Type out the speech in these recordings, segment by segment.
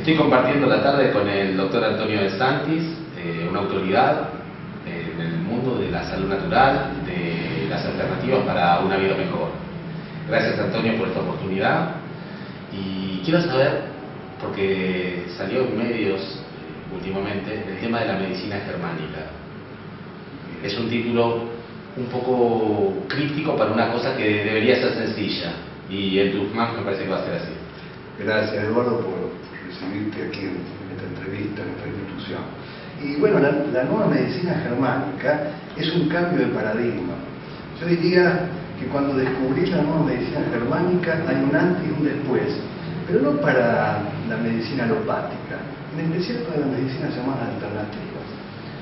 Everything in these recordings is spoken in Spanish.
Estoy compartiendo la tarde con el doctor Antonio De Santis, una autoridad en el mundo de la salud natural, de las alternativas para una vida mejor. Gracias, Antonio, por esta oportunidad. Y quiero saber, porque salió en medios últimamente, el tema de la medicina germánica. Es un título un poco críptico para una cosa que debería ser sencilla, y en Tucumán me parece que va a ser así. Gracias, Eduardo, por recibirte aquí en esta entrevista, en esta institución. Y bueno, la nueva medicina germánica es un cambio de paradigma. Yo diría que cuando descubrís la nueva medicina germánica hay un antes y un después, pero no para la medicina alopática, en especial para las medicinas llamadas alternativas.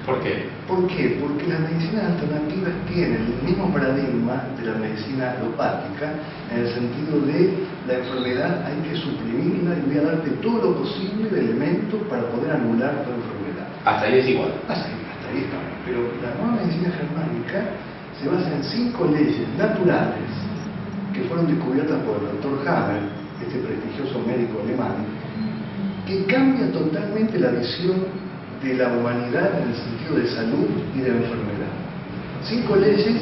¿Por qué? ¿Por qué? Porque las medicinas alternativas tienen el mismo paradigma de la medicina alopática, en el sentido de la enfermedad hay que suprimirla y voy a darte todo lo posible de elementos para poder anular tu enfermedad. Hasta ahí es igual. Hasta ahí está. Pero la nueva medicina germánica se basa en 5 leyes naturales que fueron descubiertas por el Dr. Hammer, este prestigioso médico alemán, que cambia totalmente la visión de la humanidad en el sentido de salud y de enfermedad. 5 leyes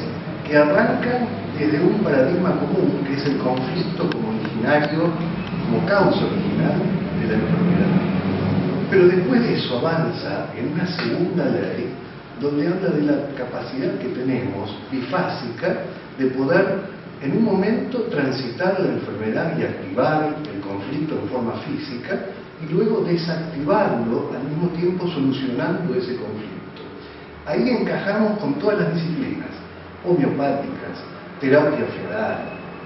que arrancan desde un paradigma común, que es el conflicto como originario, como causa original de la enfermedad. Pero después de eso avanza en una segunda ley, donde habla de la capacidad que tenemos, bifásica, de poder en un momento transitar la enfermedad y activar el conflicto en forma física, y luego desactivarlo al mismo tiempo solucionando ese conflicto. Ahí encajamos con todas las disciplinas homeopáticas, terapia floral,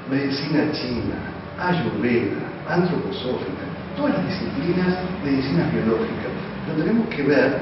medicina china, ayurveda, antroposófica, todas las disciplinas, medicinas biológicas. Pero tenemos que ver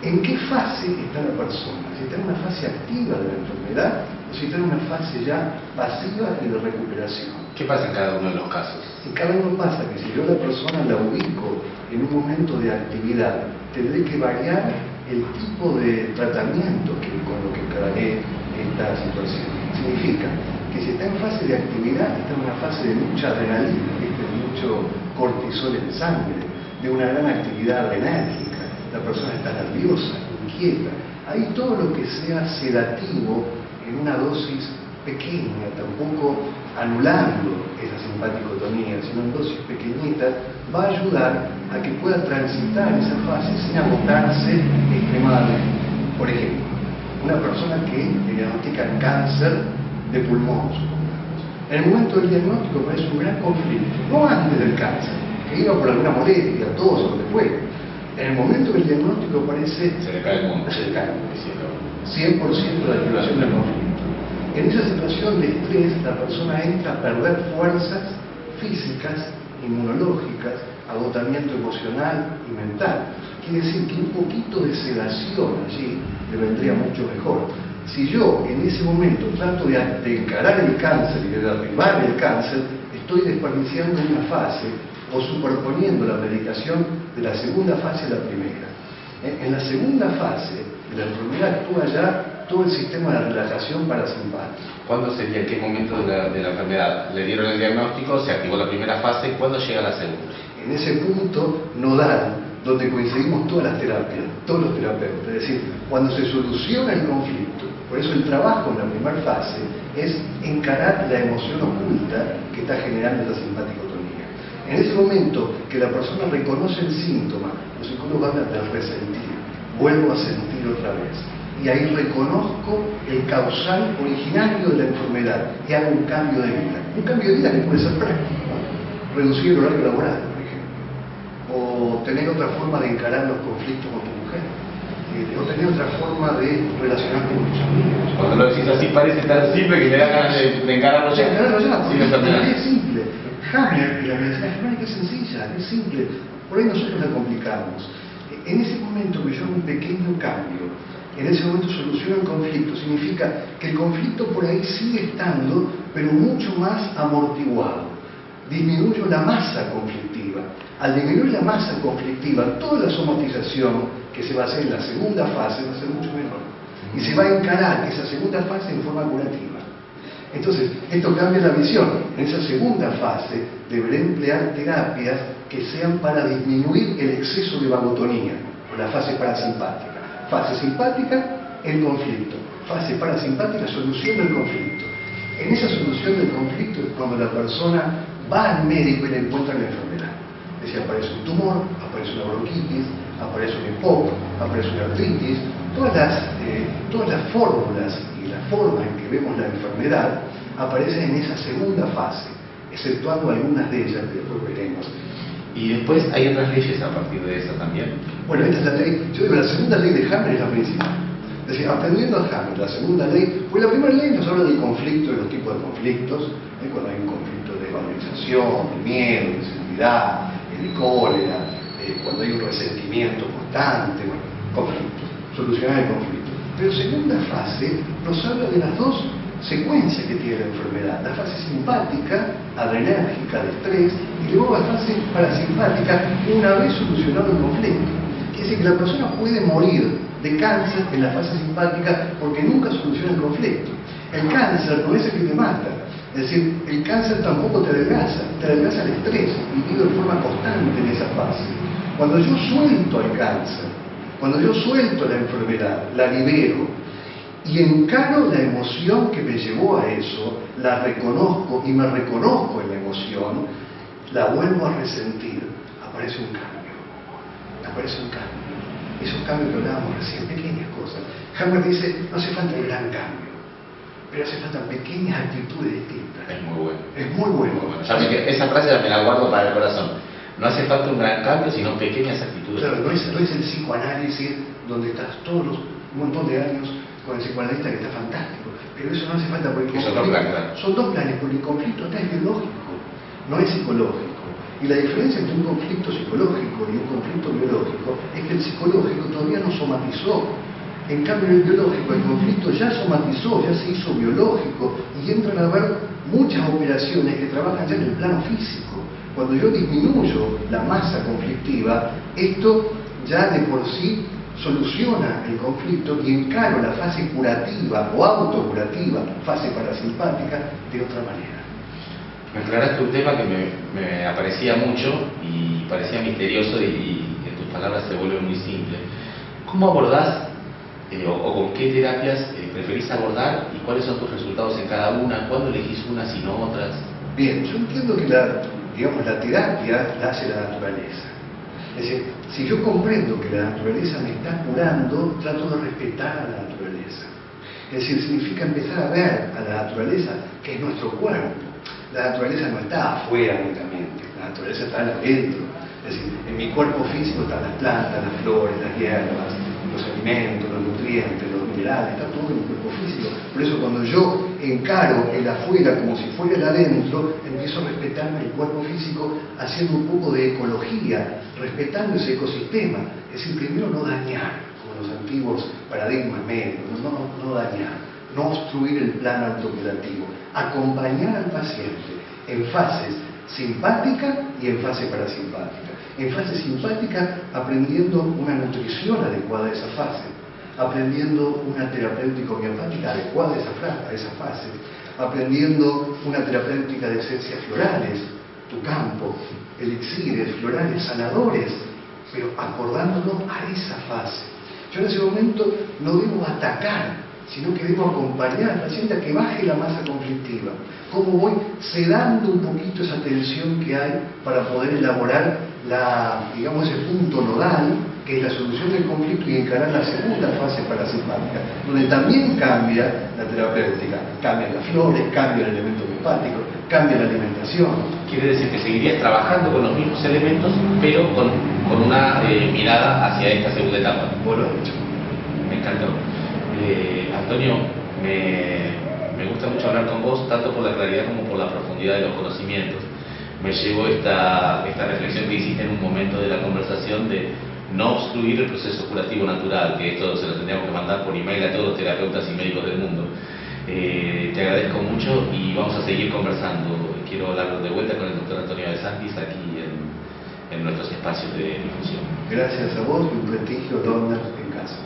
en qué fase está la persona, si está en una fase activa de la enfermedad o si está en una fase ya pasiva y de recuperación. ¿Qué pasa en cada uno de los casos? En cada uno pasa que si yo a la persona la ubico en un momento de actividad, tendré que variar el tipo de tratamiento con lo que encararé esta situación. Significa que si está en fase de actividad, está en una fase de mucha adrenalina, de mucho cortisol en sangre, de una gran actividad enérgica, la persona está nerviosa, inquieta. Ahí todo lo que sea sedativo en una dosis pequeña, tampoco anulando esa simpaticotonía, sino en dosis pequeñitas, va a ayudar a que pueda transitar esa fase sin agotarse extremadamente. Por ejemplo, una persona que le diagnostican cáncer de pulmón, supongamos. En el momento del diagnóstico parece un gran conflicto, no antes del cáncer, que iba por alguna molestia, tos o lo que fuera. En el momento del diagnóstico parece... Se le cae el mundo. Se le cae el mundo. 100% de activación del conflicto. En esa situación de estrés, la persona entra a perder fuerzas físicas, inmunológicas, agotamiento emocional y mental. Quiere decir que un poquito de sedación allí le vendría mucho mejor. Si yo en ese momento trato de encarar el cáncer y de derribar el cáncer, estoy desperdiciando una fase o superponiendo la medicación de la segunda fase a la primera. En la segunda fase de la enfermedad actúa ya todo el sistema de relajación parasimpática. ¿Cuándo sería, en qué momento de la enfermedad? Le dieron el diagnóstico, se activó la primera fase, ¿cuándo llega la segunda? En ese punto nodal, donde coincidimos todas las terapias, todos los terapeutas, es decir, cuando se soluciona el conflicto. Por eso el trabajo en la primera fase es encarar la emoción oculta que está generando la simpaticotonía. En ese momento que la persona reconoce el síntoma, los psicólogos hablan de resentir, vuelvo a sentir otra vez. Y ahí reconozco el causal originario de la enfermedad y hago un cambio de vida. Un cambio de vida que puede ser práctico, ¿no? Reducir el horario laboral, por ejemplo, o tener otra forma de encarar los conflictos con tu mujer, o tener otra forma de relacionarte con tus amigos. Cuando lo decís así parece tan simple que me da ganas de encararlo ya. Encararlo ya, porque Sí, es simple. Hammer y la medicina germánica es sencilla, es simple. Por ahí nosotros la complicamos. En ese momento que yo hago un pequeño cambio, en ese momento soluciono el conflicto, significa que el conflicto por ahí sigue estando, pero mucho más amortiguado. Disminuyo la masa conflictiva. Al disminuir la masa conflictiva, toda la somatización que se va a hacer en la segunda fase va a ser mucho menor. Y se va a encarar esa segunda fase en forma curativa. Entonces, esto cambia la visión. En esa segunda fase deberé emplear terapias que sean para disminuir el exceso de vagotonía, o la fase parasimpática. Fase simpática, el conflicto. Fase parasimpática, solución del conflicto. En esa solución del conflicto es cuando la persona va al médico y le encuentra la enfermedad. Es decir, aparece un tumor, aparece una bronquitis, aparece un EPOC, aparece una artritis. Todas las fórmulas y la forma en que vemos la enfermedad aparecen en esa segunda fase, exceptuando algunas de ellas que después veremos. Y después hay otras leyes a partir de eso también. Bueno, esta es la ley, yo digo, la segunda ley de Hammer es la principal. Es decir, aprendiendo a Hammer, la segunda ley, pues la primera ley nos habla del conflicto, de los tipos de conflictos, cuando hay un conflicto de valorización, de miedo, de inseguridad, de cólera, cuando hay un resentimiento constante, bueno, conflictos, solucionar el conflicto. Pero segunda fase nos habla de las dos secuencias que tiene la enfermedad, la fase simpática, adrenérgica, de estrés, y luego la fase parasimpática una vez solucionado el conflicto. Quiere decir que la persona puede morir de cáncer en la fase simpática porque nunca soluciona el conflicto. El cáncer no es el que te mata, es decir, el cáncer tampoco te adelgaza el estrés, vivido de forma constante en esa fase. Cuando yo suelto al cáncer, cuando yo suelto la enfermedad, la libero, y encaro la emoción que me llevó a eso, la reconozco y me reconozco en la emoción, la vuelvo a resentir, aparece un cambio. Esos cambios que hablábamos recién, pequeñas cosas. Hammer dice, no hace falta el gran cambio, pero hace falta pequeñas actitudes distintas. Es muy bueno. Es muy bueno. Esa frase me la guardo para el corazón. No hace falta un gran cambio, sino pequeñas actitudes. Claro, no es el psicoanálisis donde estás un montón de años con el psicoanalista que está fantástico, pero eso no hace falta porque son dos planes. Son dos planes, porque el conflicto acá es biológico, no es psicológico. Y la diferencia entre un conflicto psicológico y un conflicto biológico es que el psicológico todavía no somatizó. En cambio, el biológico, el conflicto ya somatizó, ya se hizo biológico y entran a haber muchas operaciones que trabajan ya en el plano físico. Cuando yo disminuyo la masa conflictiva, esto ya de por sí soluciona el conflicto y encaro la fase curativa o autocurativa, fase parasimpática, de otra manera. Me aclaraste un tema que me aparecía mucho y parecía misterioso y en tus palabras se vuelve muy simple. ¿Cómo abordás o con qué terapias preferís abordar y cuáles son tus resultados en cada una? ¿Cuándo elegís unas y no otras? Bien, yo entiendo que la terapia la hace la naturaleza. Es decir, si yo comprendo que la naturaleza me está curando, trato de respetar a la naturaleza. Es decir, significa empezar a ver a la naturaleza, que es nuestro cuerpo. La naturaleza no está afuera únicamente, la naturaleza está adentro. Es decir, en mi cuerpo físico están las plantas, las flores, las hierbas, los alimentos, los nutrientes, los minerales, está todo en mi cuerpo físico. Por eso cuando yo encaro el afuera como si fuera el adentro, empiezo a respetarme el cuerpo físico haciendo un poco de ecología, respetando ese ecosistema. Es decir, primero no dañar, como los antiguos paradigmas médicos, no dañar, no obstruir el plan autocurativo, acompañar al paciente en fases simpática y en fase parasimpática. En fase simpática aprendiendo una nutrición adecuada a esa fase, aprendiendo una terapéutica homeopática adecuada a esa fase, aprendiendo una terapéutica de esencias florales, tu campo, elixires, florales, sanadores, pero acordándonos a esa fase. Yo en ese momento no debo atacar, sino que debo acompañar al paciente a que baje la masa conflictiva. Cómo voy sedando un poquito esa tensión que hay para poder elaborar ese punto nodal, que es la solución del conflicto, y encarar la segunda fase parasimpática, donde también cambia la terapéutica, cambian las flores, cambia el elemento homeopático, cambia la alimentación. Quiere decir que seguirías trabajando con los mismos elementos, pero con una mirada hacia esta segunda etapa. Vos lo has dicho. Me encantó. Antonio, me gusta mucho hablar con vos, tanto por la claridad como por la profundidad de los conocimientos. Me llevó esta reflexión que hiciste en un momento de la conversación de no obstruir el proceso curativo natural, que esto se lo tendríamos que mandar por email a todos los terapeutas y médicos del mundo. Te agradezco mucho y vamos a seguir conversando. Quiero hablar de vuelta con el doctor Antonio de Santis aquí en nuestros espacios de difusión. Gracias a vos y un prestigio, Donner, en casa.